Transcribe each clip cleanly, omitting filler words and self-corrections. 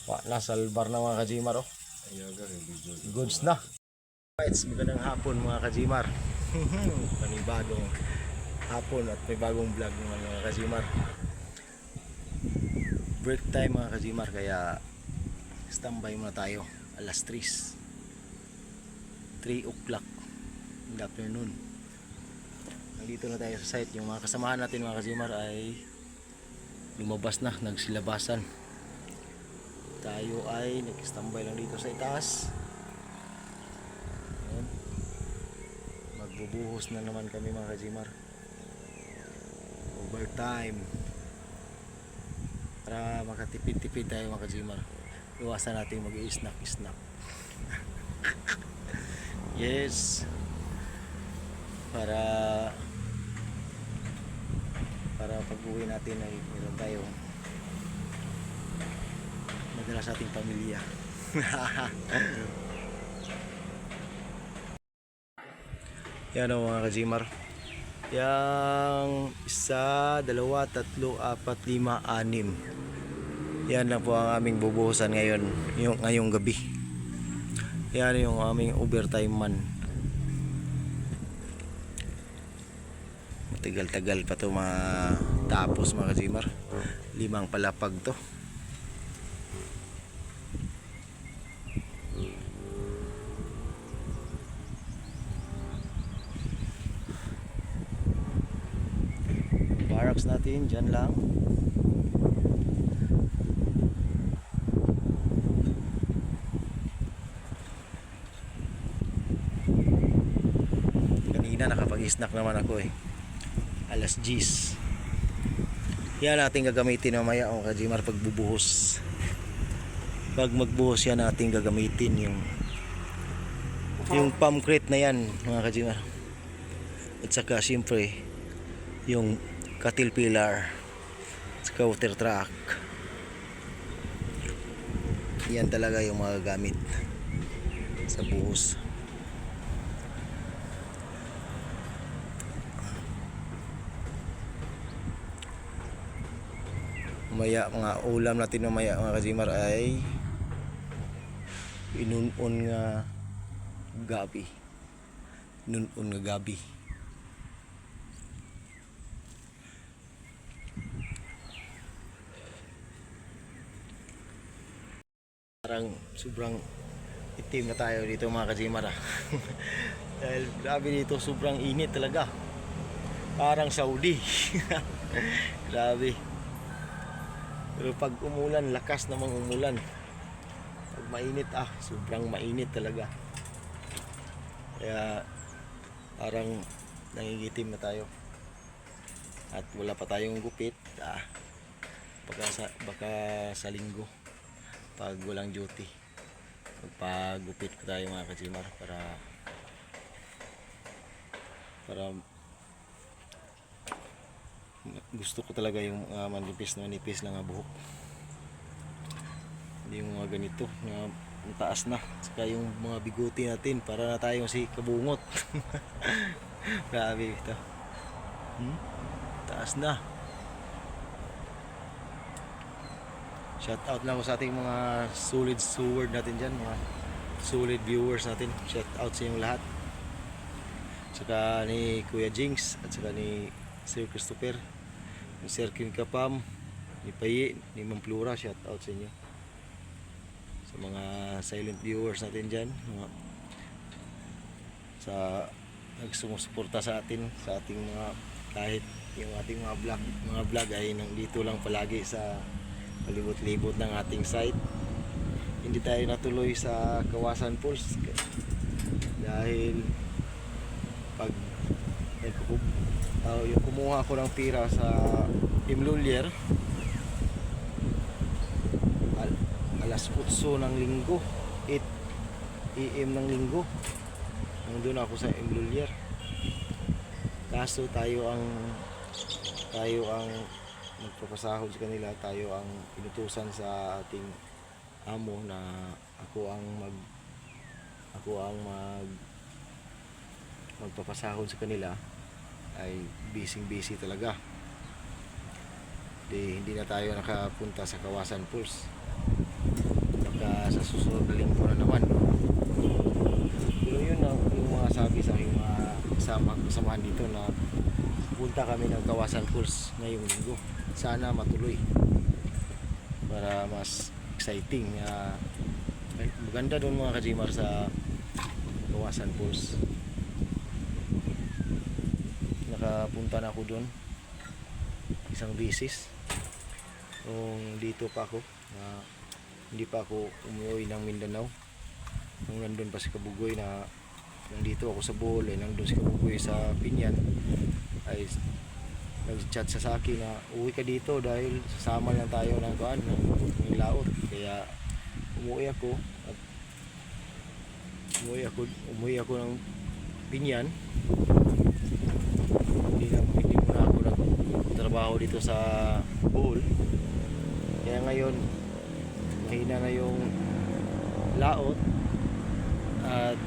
Nasalbar na mga kajimar oh. Goods na. It's magandang hapon mga kajimar. Panibagong hapon at may bagong vlog naman mga kajimar. Break time mga kajimar, kaya standby muna tayo. Alas 3 o'clock in the afternoon. Nandito na tayo sa site. Yung mga kasamahan natin mga kajimar ay lumabas na, nagsilabasan. Tayo ay nag-standby lang dito sa itaas. Ayan. Magbubuhos na naman kami mga kajimar. Overtime. Para makatipid-tipid tayo mga kajimar. Iwasan natin mag-i-snack. Yes. Para pag-uwi natin ay meron tayo madala sa ating pamilya. Yan o mga kajimar. Yang 1, 2, 3, 4, 5, 6. Yan lang po ang aming bubuhusan ngayon, ngayong gabi. Yan yung aming overtime man. Matagal-tagal pa to matapos mga kajimar. 5 palapag to. Barracks natin dyan lang. Kanina nakapag-snack naman ako eh. Alas 10. Yan natin gagamitin mamaya o kajimar pagbubuhos. Pag magbuhos yan natin gagamitin yung palm crate na yan mga kajimar. At saka siyempre yung caterpillar at saka water truck. Yan talaga yung mga gamit sa buhos. Mamaya mga ulam natin mamaya mga kajimar ay inunon nga gabi. Inunon nga gabi. Parang sobrang itim na tayo dito mga kajimar. Dahil grabe dito, sobrang init talaga. Parang Saudi. Grabe. Pero pag umulan, lakas namang umulan. Pag mainit sobrang mainit talaga. Kaya parang nangingitim na tayo. At wala pa tayong gupit. Baka sa linggo pag walang duty magpagupit ko tayo mga kajimar para gusto ko talaga yung manipis lang ang buhok, hindi yung mga ganito na taas na. Saka yung mga biguti natin para na tayong si kabungot. Grabe ito, taas na. Shout out lang ko sa ating mga solid steward natin dyan, mga solid viewers natin. Shout out sa inyong lahat. Saka ni Kuya Jinx at saka ni Sir Christopher, ni Sir Kim Kapam, ni Payi, ni Ma'am Flora. Shout out sa inyo. Sa mga silent viewers natin dyan, sa nagsumusuporta sa atin, sa ating mga, kahit yung ating mga vlog ay nandito lang palagi sa palibot-libot ng ating site. Hindi tayo natuloy sa Kawasan Falls dahil pag yung kumuha ko ng pira sa Imlulier alas 8 ng linggo, 8 AM ng linggo, nandun ako sa Imlulier. Kaso tayo ang magpapasahod sa kanila, tayo ang inutusan sa ating amo na ako ang magpapasahod sa kanila. Ay busy talaga. Hindi na tayo nakapunta sa Kawasan Falls. sa susunod na linggo na naman. Pero yun ang yung mga sabi sa aking mga kasamahan dito na punta kami ng Kawasan Falls ngayong linggo. Sana matuloy para mas exciting. Maganda doon mga Kajimar sa Kawasan Falls. Nakapunta na ako doon isang beses kung dito pa ako, hindi pa ako umuwi ng Mindanao, nung nandun pa si Kabugoy, na nandito ako sa Bohol, nandun si Kabugoy sa Pinyan, ay nag-chat sa akin na uwi ka dito dahil sasama lang tayo ng laot. Kaya umuwi ako at umuwi ako ng Pinyan. Hindi mo na ako nagtrabaho dito sa Bohol. Kaya ngayon mahina na yung laot at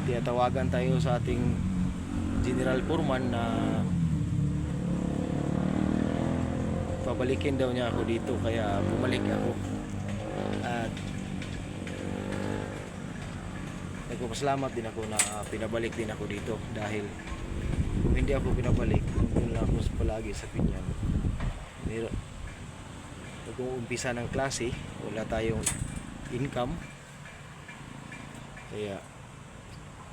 tinatawagan tayo sa ating General Foreman na pabalikin daw niya ako dito, kaya bumalik ako at nagpapasalamat din ako na pinabalik din ako dito, dahil kung hindi ako pinabalik nandun lang ako palagi sa Pinyan. Nag-uumpisa ng klase, wala tayong income, kaya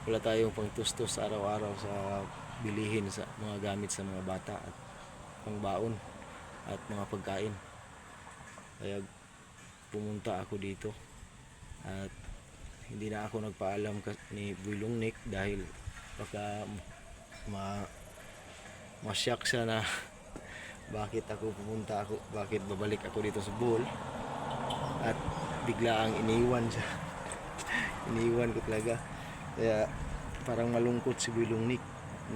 wala tayong pangtustos araw-araw sa bilihin sa mga gamit sa mga bata at pangbaon at mga pagkain. Kaya pumunta ako dito at hindi na ako nagpaalam ni Builong Nick dahil baka masyak siya na bakit babalik ako dito sa Bohol, at bigla ang iniwan siya. Iniwan ko talaga. Kaya parang malungkot si Builong Nick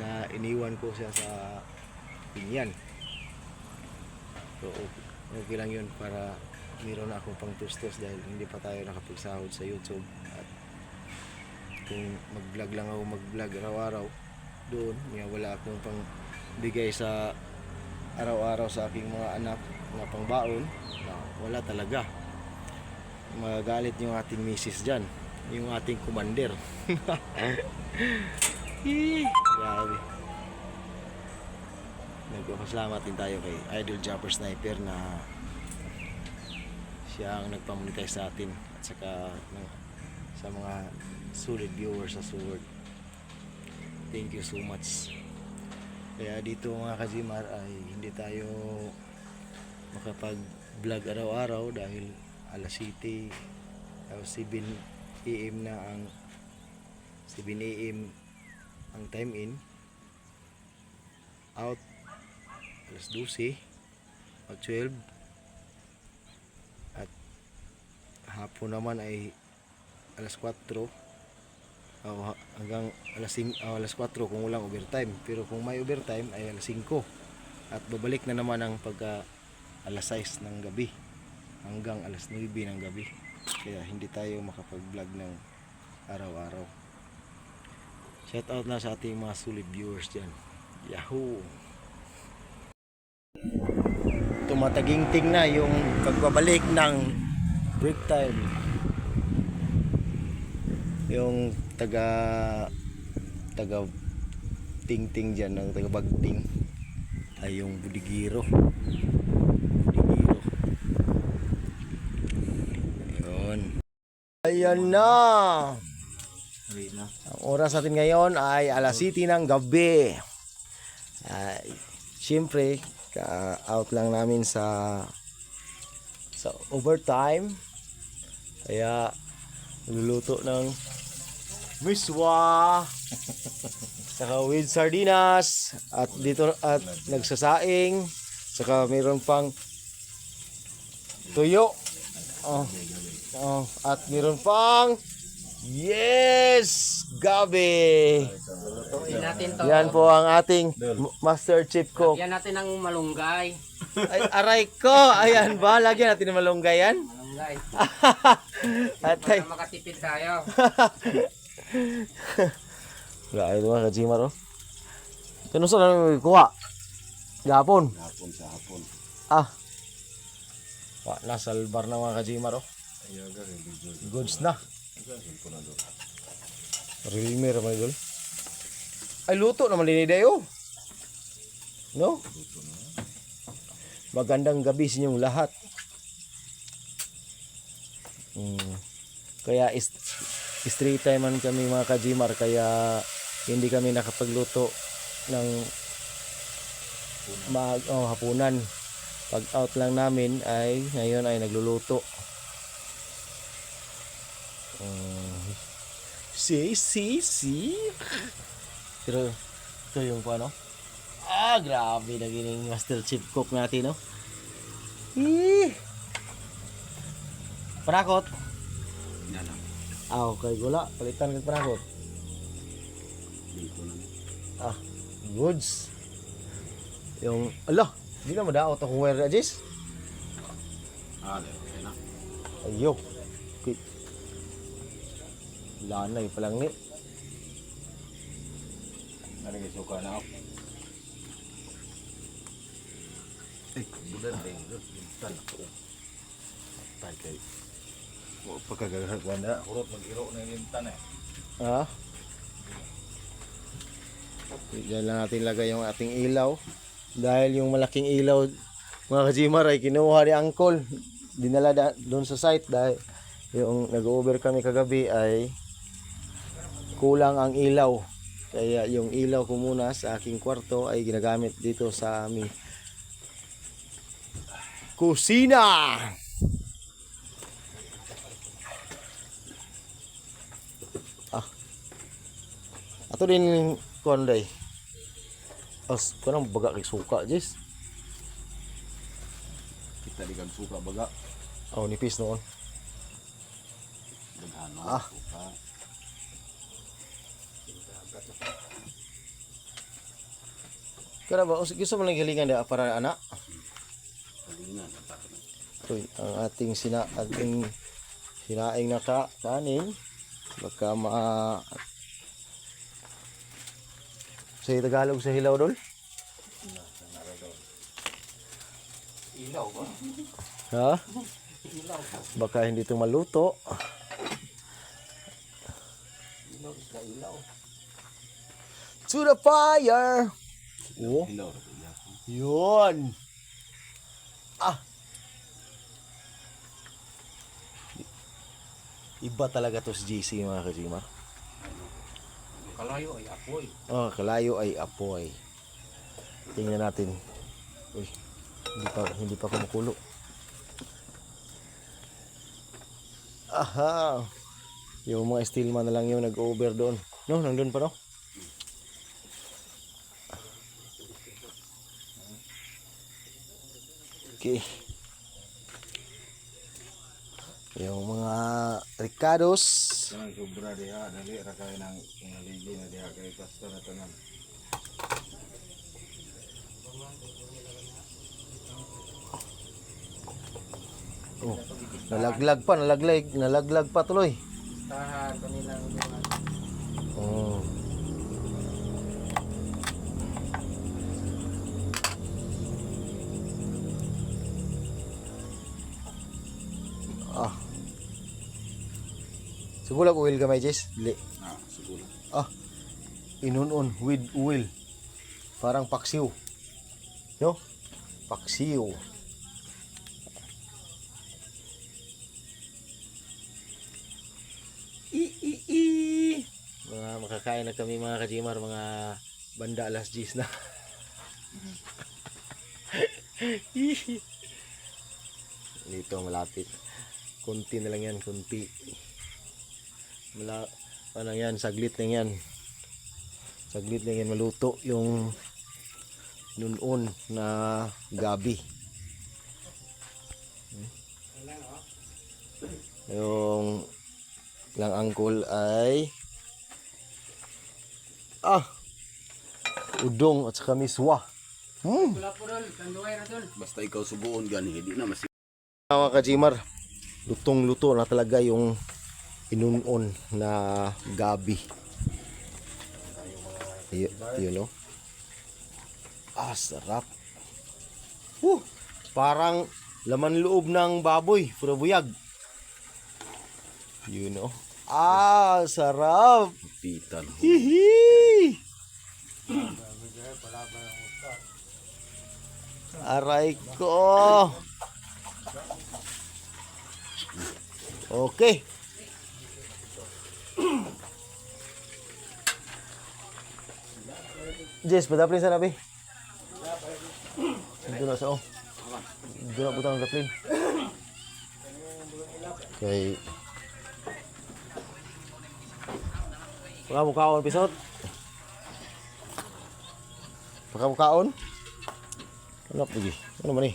na iniwan ko siya sa Pinyan. So okay lang yun, para mayroon na akong pangtustos dahil hindi pa tayo nakapagsahod sa YouTube. At kung mag-vlog lang ako, mag-vlog araw-araw doon, wala akong pang bigay sa araw-araw sa aking mga anak na pangbaon, wala talaga. Magagalit yung ating misis dyan, yung ating commander. Grabe. Nagpapasalamat din tayo kay Idol Japper Sniper na siya ang nagpamonetize sa atin, at saka sa mga solid viewers sa Sword. Thank you so much. Kaya dito mga Kajimar ay hindi tayo makapag-vlog araw-araw dahil alas 7 o 7 AM na ang 7 AM ang time in, out alas 12 o 12, at hapon naman ay alas 4 hanggang alas 4 kung walang overtime. Pero kung may overtime ay alas 5, at babalik na naman ang pagka alas 6 ng gabi hanggang alas 9 ng gabi. Kaya hindi tayo makapag-vlog ng araw-araw. Shout out na sa ating mga solid viewers dyan. Yahoo! Tumataginting na yung pagbabalik ng break time. Yung taga ting-ting dyan, ng taga bagting ay yung budigiro. Ayun. Ayan na. Ang oras natin ngayon ay alas 7 ng gabi. Siyempre out lang namin sa overtime, kaya luluto ng miswa saka with sardinas, at dito at nagsasaing, saka mayroon pang tuyo, at mayroon pang gabi. Lutuin natin to. Yan po ang ating Master Chef Cook. Lagyan natin ng malunggay. Ay, aray ko! Ayan ba? Lagyan natin ng malunggay yan? Malunggay. Atay. Para makatipid tayo. Wala, ito mga Kajimar, oh. Kano saan namin kuha? Gapon? Hapon sa hapon. Ah. Nasalbar na mga kajimar oh. Goods na. Realme raman idol. Ay luto naman din dayo. No? Magandang gabi sa inyong lahat. Kaya straight time man kami mga kajimar, kaya hindi kami nakapagluto ng hapunan. Pag out lang namin ay ngayon ay nagluluto. Si. Pero ito yung paano? Grabe naging master chef cook natin, no? Panakot. Okay, gula. Palitan ng panakot. Goods. Yung, hindi na madaot akong wire na, Jis. Ayo. Okay. Lanay pa lang ni. Nalagay suka na ako. Bulan din. Tan ako. Tay. Pagkagagagwan na. Kurot mag-iro na yung lintan eh. Diyan lang natin lagay yung ating ilaw. Dahil yung malaking ilaw, mga kajimar, ay kinuha ni Uncle. Dinala doon sa site dahil yung nag-over kami kagabi ay kulang ang ilaw. Kaya yung ilaw ko muna sa aking kwarto ay ginagamit dito sa aming kusina. Ato din kuan day. Kanang baga kay suka, Jis. Kita di kang suka baga. Nipis noon. Daghano suka. Kaya ba, gusto mo lang galingan na para anak? Galingan. Ito ang ating sinaing na kanin. Baka sa Tagalog sa hilaw dol? Ilaw ba? Ha? Ilaw. Baka hindi ito maluto. Ilaw isda ilaw. To the fire! Oh, Hilaw. yun! Iba talaga to si JC mga kajima. Kalayo ay apoy. Kalayo ay apoy. Tingnan natin. Uy, hindi pa kumukulo. Yung mga steelman na lang yung nag-over doon. No, nandun pa no? Okay. Yung mga Ricardos. Kanang sobra diha, dali ra kay nang naligi na diha kay kasto na tanan. Nalaglag pa tuloy. Tahan kanilang mga Oh. Sugulag oil gamay, Jess. Dili. Siguro. Inunon with oil. Parang paksiw. No? Paksiw. Mga makakain na kami mga kajimar, mga banda alas 10 na. Dito malapit. Kunti na lang yan, kunti. Ano yan, saglit na yan. Saglit na yan maluto yung nunon na gabi. Yung lang angkol ay udong at saka miswa. Wala po dol, kanduay na dol. Basta ikaw subuon gani, hindi na mas Mga kajimar, lutong-luto na talaga yung inunon na gabi. Yun, no? Sarap. Parang Laman loob ng baboy, pura buyag. Yun oh. Ah, sarap. Pitan. Hihi. Aray ko. Okay. Jess, padaplin sa nabi. Dito na sa oh. Dito na butang daplin. Okay. Pagkamukaon, pisot. Pagkamukaon. Ano lagi? Ano man eh?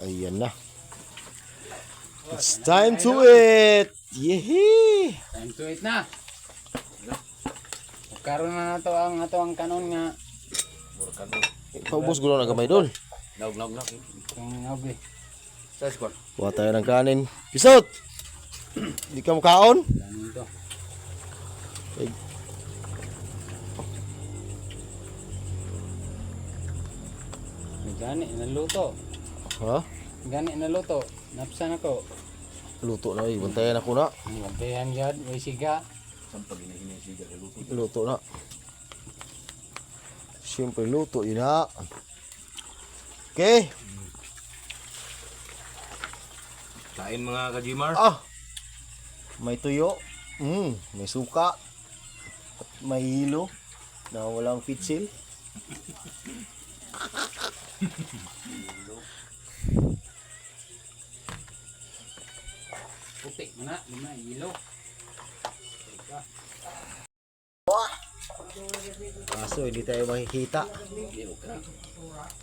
Ayan na. It's time to eat! Yehey! Time to eat na. Karon na nato ang ato ang kanon nga. Paubos gulo na gamay doon. Naug. Kung nabi. Sa squad. Kuha tayo ng kanin. Pisot! Hindi ka makaon? Kanon to. May gani naluto. Ha? Gani naluto. Napsan ako. Luto na eh. Bantayan ako na. Bantayan gad, may siga. Luto na. Siyempre luto yun na. Okay. Kain mga kajimar. Ah! May tuyo. May suka. At may hilo. Na walang pitsil. Putik mo na, lima, ilo. Kaso hindi tayo makikita.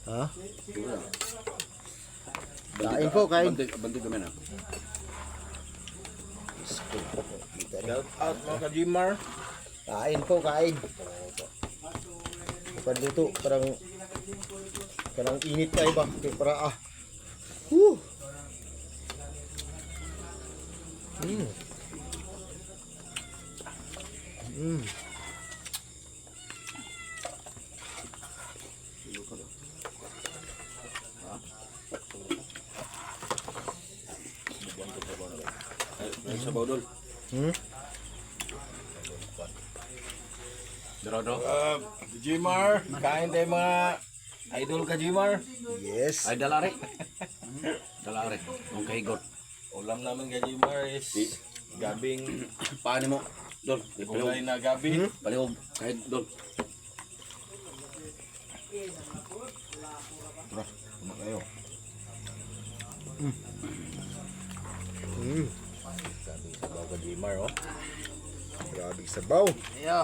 Ha? Kain po, kain. Bantig kami na. Shout out mga kajimar. Kain po, kain. Bukan luto, parang init tayo ba? Okay, para ah. Whew. Sa Baudol. Doro. Kajimar, kain tayo mga idol kajimar. Yes. Ay dalari. Dalari. Ang kahigot. Ulam namin kajimar is gabing paano mo? Dol, kulay na gabi. Palihog kahit dol. Tara, kumak kayo. Gabi sabaw kajimar oh. Grabe sabaw. Ayo.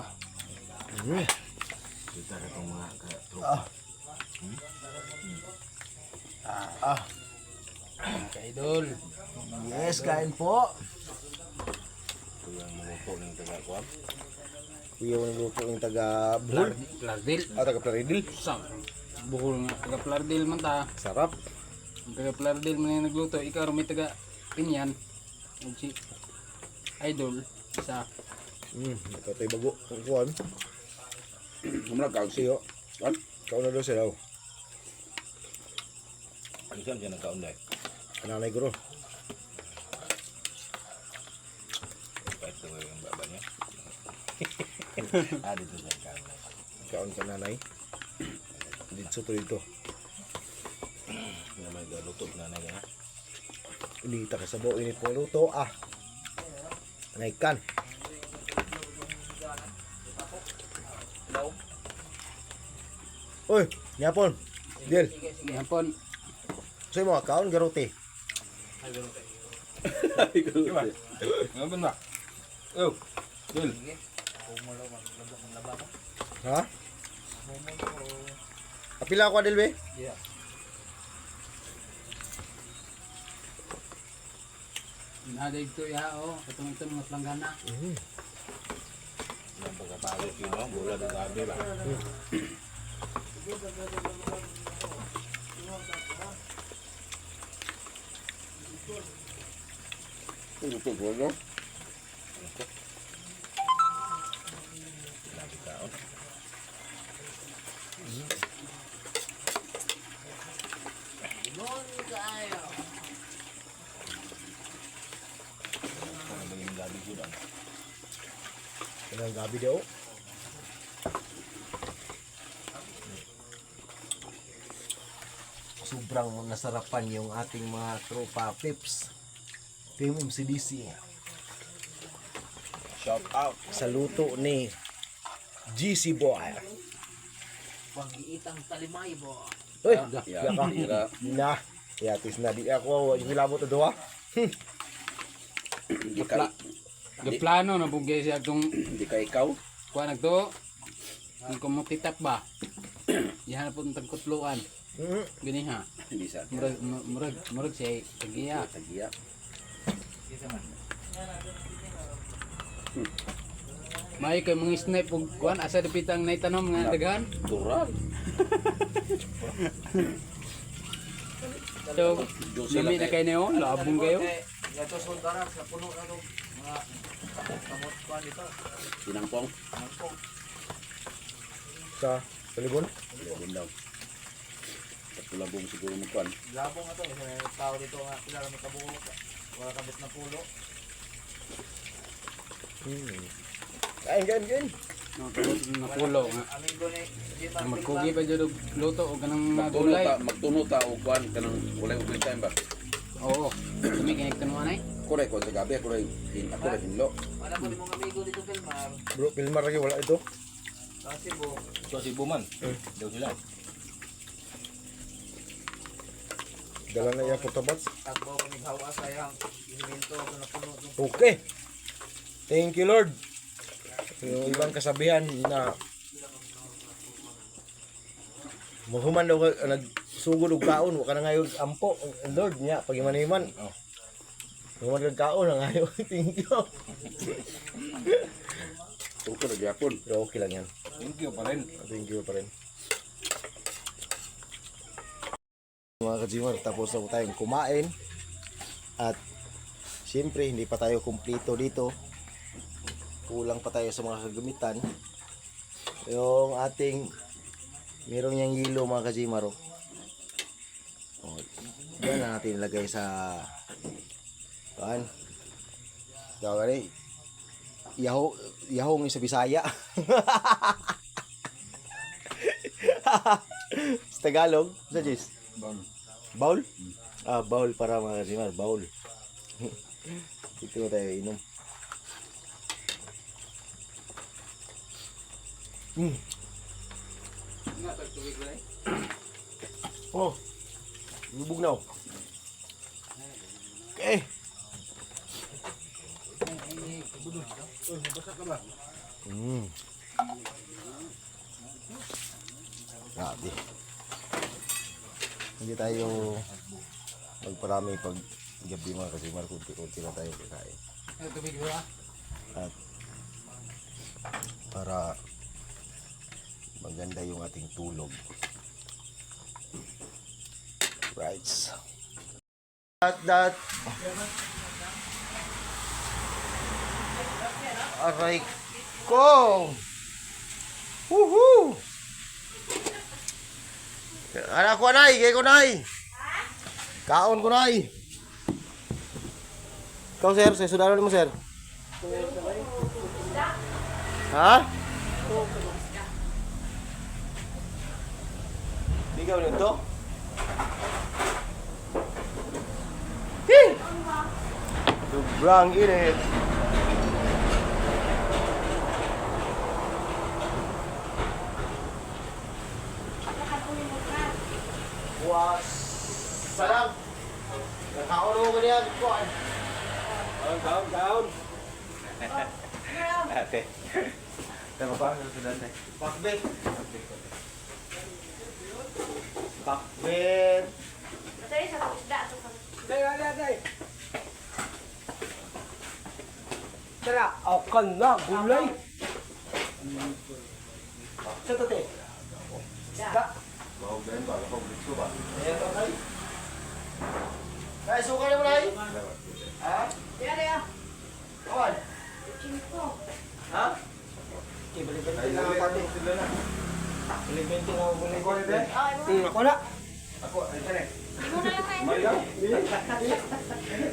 Kita ka itong mga ka-tropa. Kaidol. Yes, kain po. Ito yung maluto ng taga-kuwam. Kuya mo luto ng taga Buhol. Plardil. Taga Plaridel. Sa Buhol nga taga Plardil man ta. Sarap. Ang taga Plardil man yung nagluto. Ikaw may taga Pinyan. Ug si Idol sa Ito tayo bago. Kukuhan. Kumula ka, Siyo. What? Kau na daw siya daw. Ano siya nagkaunday? Kananay guro. Kahit ito yung baba niya. Dito sa kaunday. Kaon ka nanay. Dito to dito. May may galuto na na yan. Inita ka sabaw. Init po luto. Ah. Anaykan. Uy, yapon. Del. Yapon. Sa'yo mga kaon, garote. Ngayon ba? Oh, Dil. Ha? Apila ako, Del, be? Yeah. Nadig to ya oh, katong ito mga planggana. Yung pagkapagod yun, no? Bula ng gabi ba? Ito ko, no? Ang gabi daw. Sobrang nasarapan yung ating mga tropa pips. Team MCDC. Shout out. Sa luto ni GC Boy. Pag-iitang talimay bo. Uy, Ya, tira. na. Yatis na di ako yung hilabot na doha. Di ka, Yung plano na bugay siya itong di ka ikaw. kuha nagto. Ang kumutitap ba? Yan po ng tagkutluan. Gani ha. Hindi sa Murag siya tagiya. tagiya. May kay mga snipe ug kuan asa dapitang naitanom nga daghan. Tural. So, lami na kayo niyo, labong kayo. Yato sa darat sa puno na to. Mga kamot pa dito. Sinangpong. Sa Paligon. Yun daw. Patulabong siguro mo kuan. Labong ato may tao dito nga kilala mo kabuok. Wala kabit na pulo. Kain. Napulo nga. Aming guni di ba Magkugi pa jud og luto o kanang mga Magtuno gulay. ta, magtuno ta og kuan kanang kulay ug time ba. Oo. Kami kinig tanuan ay. Kulay ko sa gabi, kulay ako rin hinlo. wala ko mong amigo dito Pelmar. Bro, Pilmar lagi wala ito. Kasi bo So si Buman. Daw sila. Dala na iya putabats. tagbo ko hawa sayang iminto ko na puno ng Okay. Thank you Lord. Yung ibang kasabihan na maghuman daw ka nagsugod og kaon, wa ka na ngayon ampo Lord niya pag imaniman. Human kag kaon na ngayon. Thank you. Tuko na gyapon. Pero okay lang yan. Thank you pa rin. Thank you pa rin. Mga kajimar, tapos na po tayong kumain. At siyempre, hindi pa tayo kumpleto dito. Kulang pa tayo sa mga kagamitan. Yung ating, meron niyang hilo mga kajimar. Oh, yan na natin ilagay sa kaan. Tawag rin. Yahong sa Bisaya. Sa Tagalog, sa Jis? Baul? Ah, baul para mga kasimar, baul. Ito na tayo inom. Oh, lubog na. Okay. Grabe. Hindi tayo magparami pag gabi mga kasi kunti-kunti na tayo kakain. At para maganda yung ating tulog. Right. That aray ko. Woohoo! Anak ko nay, kay ko nay. Kaon ko nay. Ikaw sir, sa sudaro mo sir. Ha? Bigaw nito? Sobrang init. Was salam. Nakaon mo niya ko. Down. Ate. Tama pa sa dante. Pakbet. Pakbet. Matay sa isda to sa. Day. Tara, akan na gulay. Sa tate. Da. Ayan, suka na mo na. Ha? Diya. 20 na ang gulay ko. Oh, Ako na. Ako, ay tara. Hindi mo na lang kayo.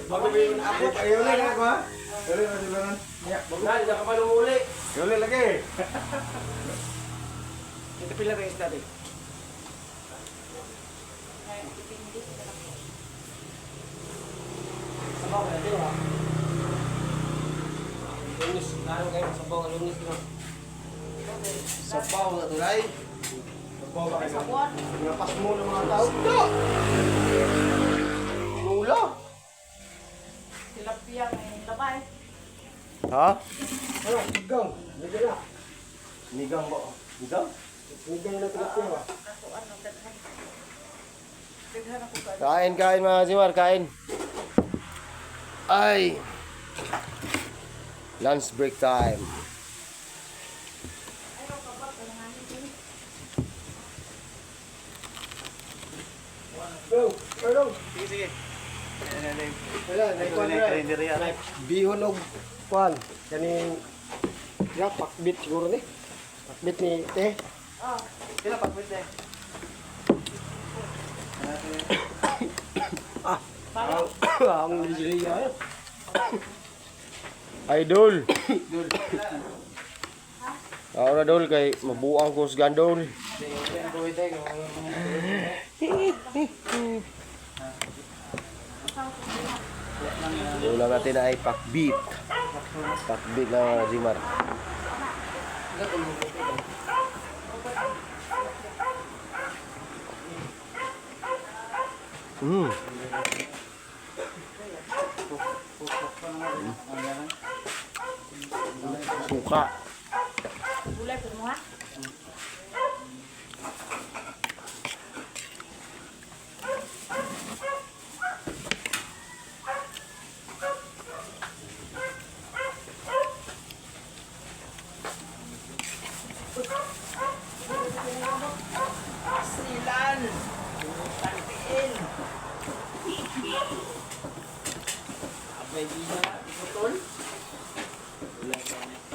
Ako, ayaw na ako ha. Dali na sila nan. Dahil na ka pa lumuli. Yuli lagi. Ito pila kayo isda din. Sabaw ka na din ha. Lunis, laro kayo sabaw ka lunis na. Sapaw na tulay. Sabaw ka kayo. Sabuan. Pinapas mo ng mga tao. Mula. Tilapia may labay. Ha? Ano, sigang. Nandiyan na. Nigang ba? Nigang? Sigang na tilapia ba? Ako ano, daghan. Daghan ako ka. Kain, kain mga Jimar, kain. Ay! Lunch break time. Ayaw ka ba? Kalanganin din. Go, go. Sige, sige. Wala, naikuan na. Bihon og kuan. Kaning ya pakbit siguro ni. Pakbit ni te. Oh, Sila pagpit eh. Ang Nigeria. Idol. Ako na dol kay mabuang ko sa gandol. Ulam natin ay pakbit. Pakbit na mga Jimar. Mm. Suka. gulay po mo ha.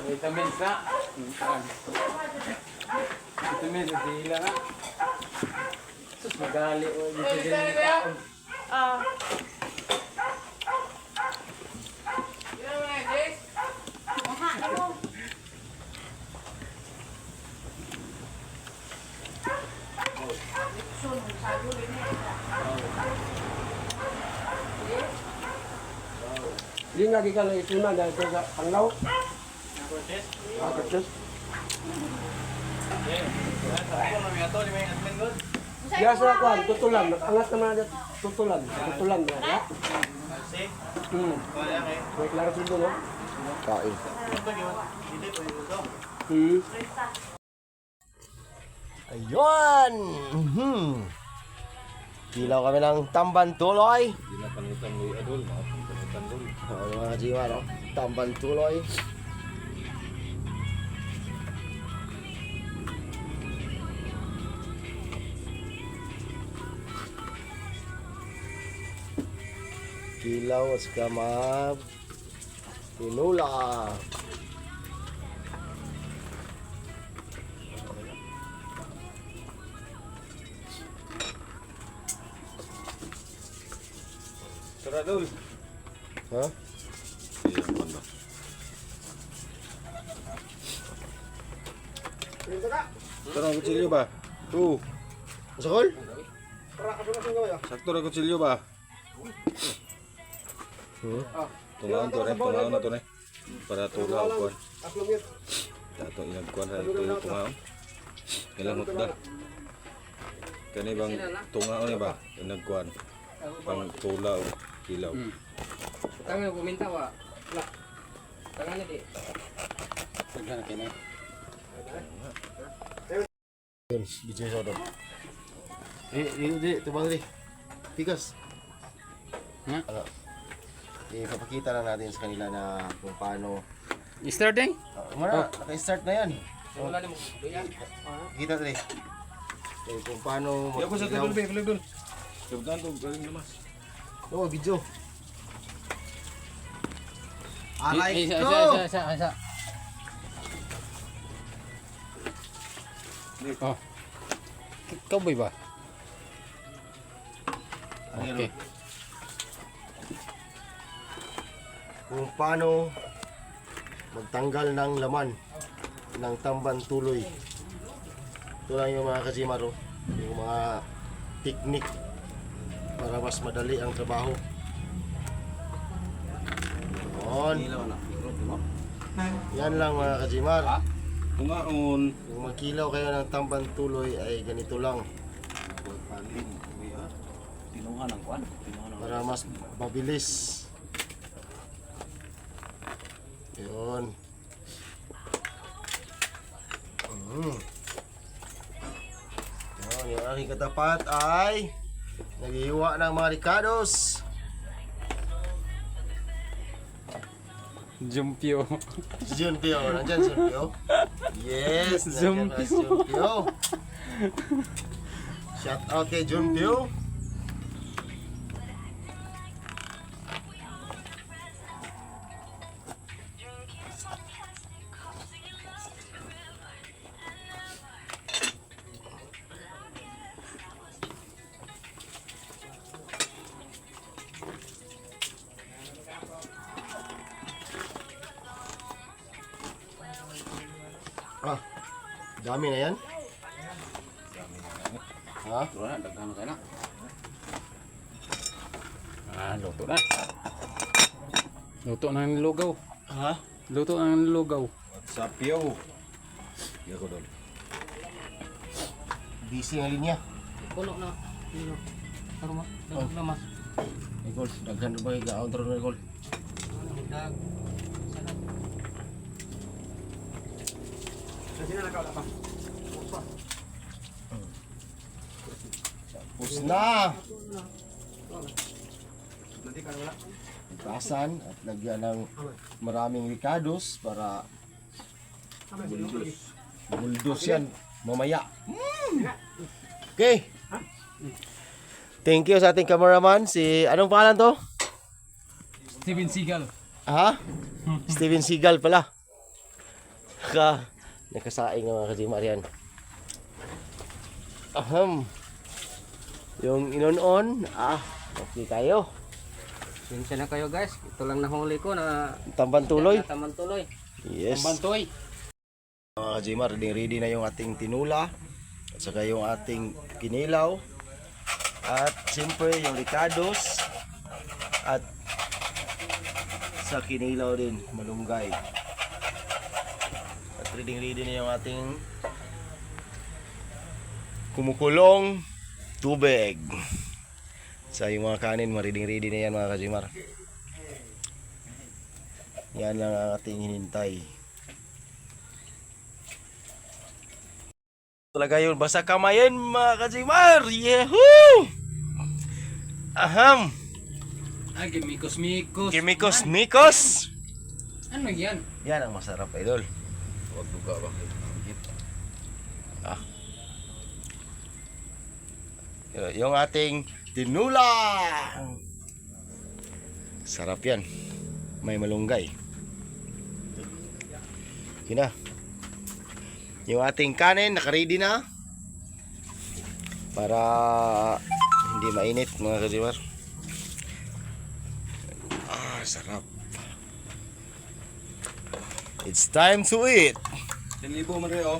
Vitamins na. Vitamins sa sila na. Sus, magali o. Ah, aha, ano? Sun, sabi rin eh. Di nga gikan lang ituna dahil sa panglaw. Ako Ya sa kuan tutulan, angat naman na tutulan na ya. May klaro sundo no. Kain. Ayun! Kilaw kami ng tamban tuloy. Hindi na panitan mo adol, no? Panitan dol. Mga Jimar, no? Tamban tuloy. Kilaw at saka mga tinula. Tara dol. Ha? Iya, banda. Tara kutsilyo ba? Tu. Masakol? Sakto ra kutsilyo ba? Tungaon to, tungaon na to ne. Para tulaw ko. Dato inagkuan ra ito tungaon. Ilangot da. Kani bang tungaon ni ba? Inagkuan. Pang tulaw, kilaw. Tangan ko minta wa. Tangan ni di. Tangan kini. Yun, DJ Sodo. Di, tubang di. Tigas. Ha? Ano? Ipapakita lang natin sa kanila na kung paano. Starting? Naka-start na yan. Wala ni mo. Kita tali. Kung paano Yo ko sa mag-ilaw. dol be, dol. Kebutan to galing namas. Oo, video. Aray Isa, ko! isa. Oh. Cowboy ba? Okay. Kung paano magtanggal ng laman ng tamban tuloy. Ito lang yung mga kajimaro, yung mga technique para mas madali ang trabaho. Yun. Yan lang mga kajimar. Tungaon. Kung magkilaw kayo ng tamban tuloy ay ganito lang. Tinungan ang kwan. Para mas mabilis. Yun. Yun, yung aking katapat ay naghihiwa ng mga ricados. Jumpyo. Si Junpyo, nandyan si Junpyo? Yes, nandyan na si Junpyo. Shout out kay Junpyo. Ah, dami na yan? Ha? Ito na, daghan kayo na. Luto na. Luto na ng lugaw. Ha? Luto na ng lugaw. Sapyo. Iya ko doon. Busy ang linya. Puno na. Taro ma. Daghan na mas. Nicole, daghan ba yung outro na Nicole? Tapos na! Itasan at lagyan ng maraming ricados para buldos yan mamaya. Okay. Thank you sa ating cameraman. Si anong pangalan to? Steven Seagal. Ha? Steven Seagal pala. Nakasaing ng mga kajimar yan. Yung inon-on, okay tayo. Sinsya na kayo guys. Ito lang nahuli ko na Tamban tuloy. taman tuloy. Yes. Bantoy. Mga kajimar, ready na yung ating tinula. At saka yung ating kinilaw. At siyempre yung ricados. At sa kinilaw din, malunggay. At ready na yung ating kumukulong tubig. Sa yung mga kanin, ready na yan mga kajimar. Yan lang ang ating hinintay. Talaga yun, basta kamayin mga kajimar. Yehoo! Aham! Mikos. Mikos! Ano yan? Yan ang masarap, idol. Huwag duga ba? Yung ating tinula. Sarap yan. May malunggay. Yun na. Yung ating kanin, nakaready na. Para hindi mainit mga kajimar. Sarap. It's time to eat. 1,000 man rin oh.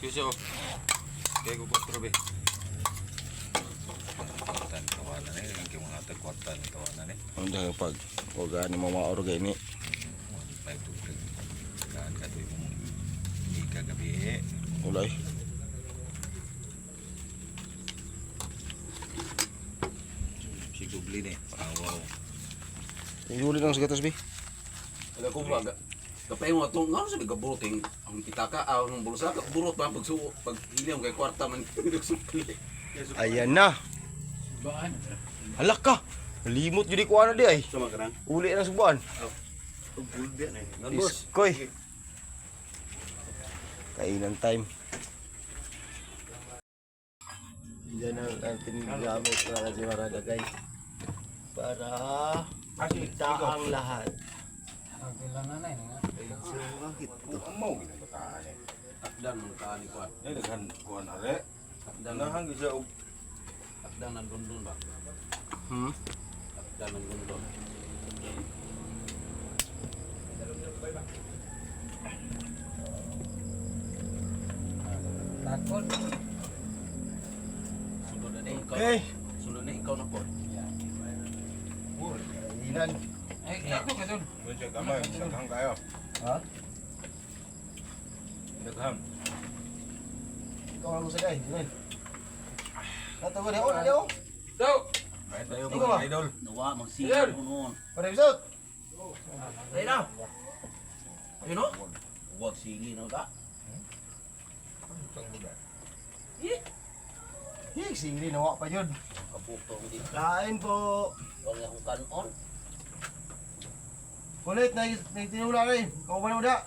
Suso. Kaya ko po probe. Kwartan kawanan eh. Yung mga tagkwartan kawanan eh. Ang dahil pag huwag ni mama orga ini. Baik tu. Kan kata ibu ika gabi. Mulai. Si Gubli ni. Wow. Iuli lang sa gatas bi. Wala ko ba? Kapay mo atong nga sa gaburuting ang pitaka ang bulsa ka burot ba pag ilyam kay kwarta man sukli. Ayan na. Baan? Halak ka. Limot jud ko ana di ay. Sama ka Uli na subuan. Bulbya na. Nabos. Koy. Kainan time. Yan ang ating gamit na kasi maradagay. Para kita ang lahat. Ang ilan na nga. So, bakit to? Mau gina batahan eh. Takdan man kaani kuan. daghan kuan are. Takdan Nahang siya og takdan ng dundun ba? Hmm? Takdan ng dundun. Takot. Sunod na ikaw. Okay. Sunod na ikaw na po. Ilan. Ay, ako ka doon. Doon siya gamay, daghang kayo. Ha? Daghang. Ikaw ang sagay. Ilan. Natawa na ako. Nali ako. Go! Kahit tayo Ikaw ba? mga idol. Nawa mang siya noon. Para episode. Ayun na. Ayun no? Huwag sige na ka. Hig, singli nawa pa yun. Kapukto mo di. Kain po. Huwag na akong kanon. Ulit, nagtinula rin. Kau ba na mo da?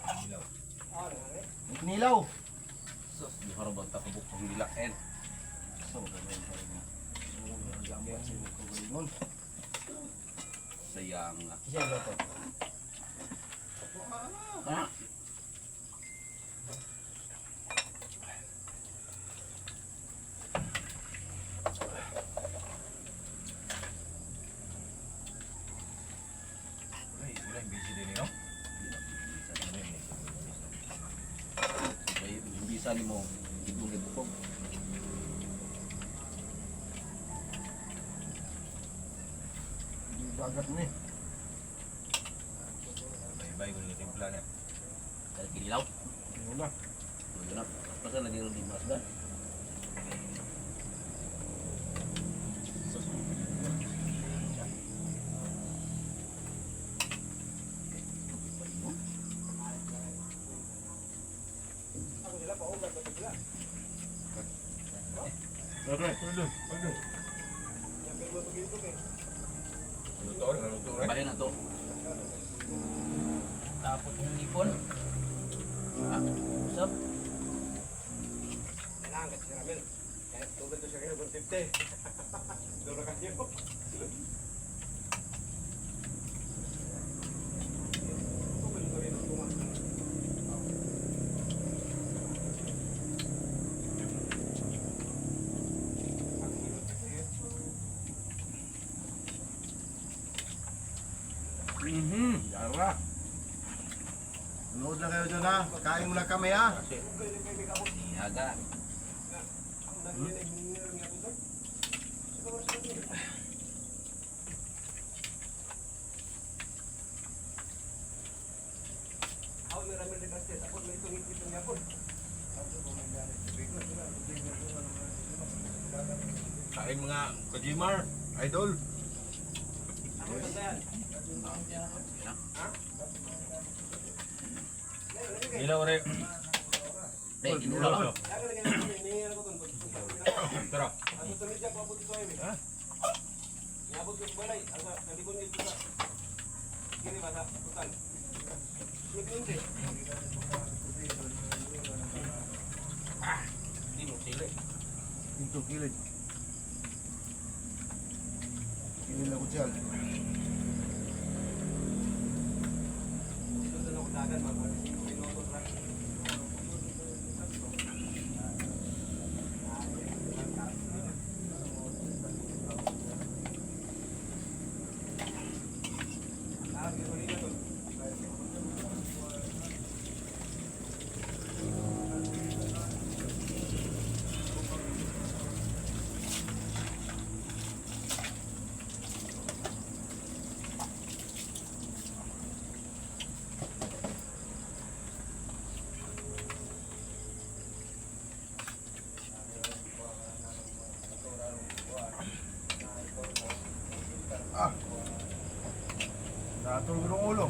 Nilaw. Sus, di harap ang takabukto ng dilain. Sayang nga. Siya ba to? Ha? Wala yung busy din, no? Kaya yung bisa ni mo, itong ibukog. Bagat ni. May ko yung timpla niya. Kaya kinilaw. Wala. Tuyo na. Basta na din mas ba? Balik na to. Tapos yung ipon. Ah, usap. Yara. Nood lang kayo dyan ha. Kain muna kami ha. Niaga. Kain mga kajimar, idol. Ilaw rin. Dek, inulaw. Tara. Di mo sila. Pintu kilid. Kilid ako dyan. Natulog ng ulo.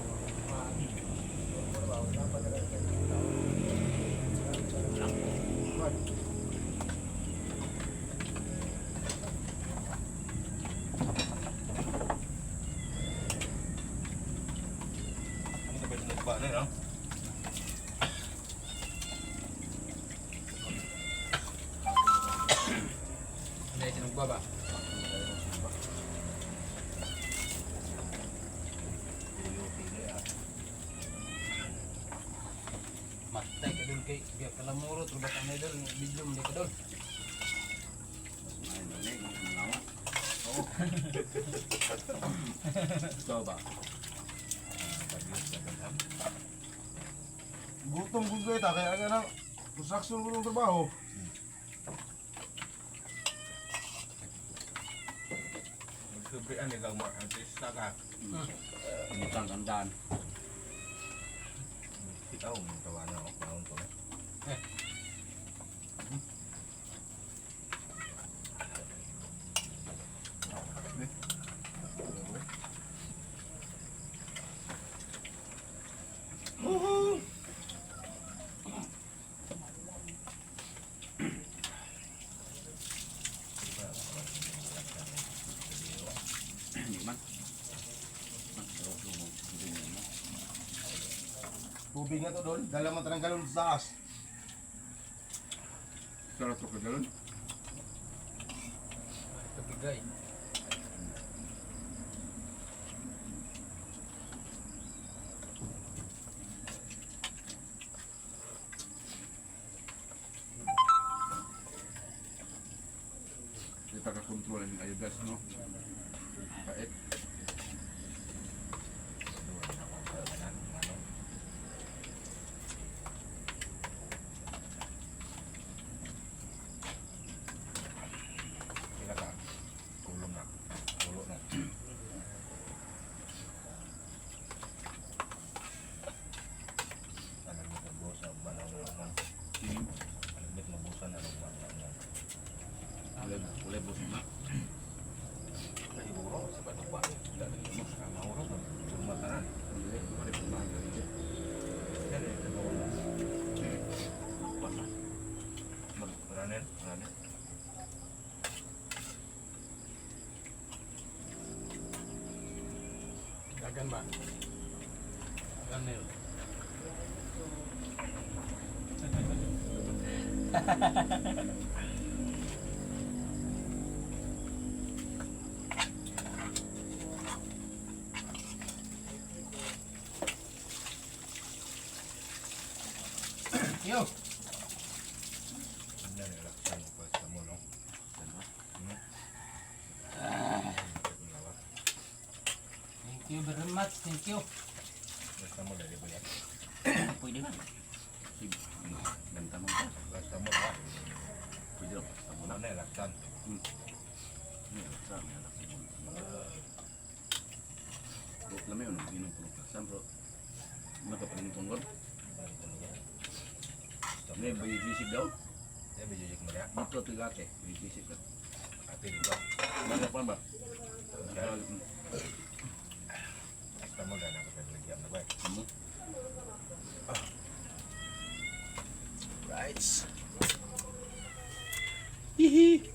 Ano ba yung nagba na, no? Hindi, sinugba ba? Matay ka dun. kay biya kalamuro trubat ang idol video mo ka dol. Coba. Gutom ko kayo ta, kaya nga na, construction ko ng trabaho. Magsubrian ikaw mo artista ka. Ini tandaan. Ikaw mo tawa na ako naon to. Tubig nga to dol, dala mo tanang galon sa taas. Sarap to ka galon. Kapigay. Kita ka kontrol ang ayudas no. Pait. Sila ka. Tulong na. Tulong na. Tanang nagbusa ang banaw na naman. Alamit mabusa na naman. Boleh bos na. Siguro sa batuba. Dali mo sa mahuro. Sumatanan. Boleh, boleh pernah dari. Dali ka mo. Pasa. Maranen, maranen. Dagan ba? Ganil. Yo. Ano na laksan ko sa mo no. Thank you very much. Thank you. Basta mo dali ba yan? Pwede na. Ganta mo. Basta mo ba? Pwede lang. Basta mo Ano na laksan? Ini laksan, ya laksan. Bro, lami yun, ginong pulong laksan bro. Nakapaling tungkol. Ini bayi fisik daw. Ya bijik mo ya. Ito tigate, bayi fisik kan. Ate dito. Banyak pa ba? Basta mo na nakapagligyan na ba? Kamu? Right. Hihi.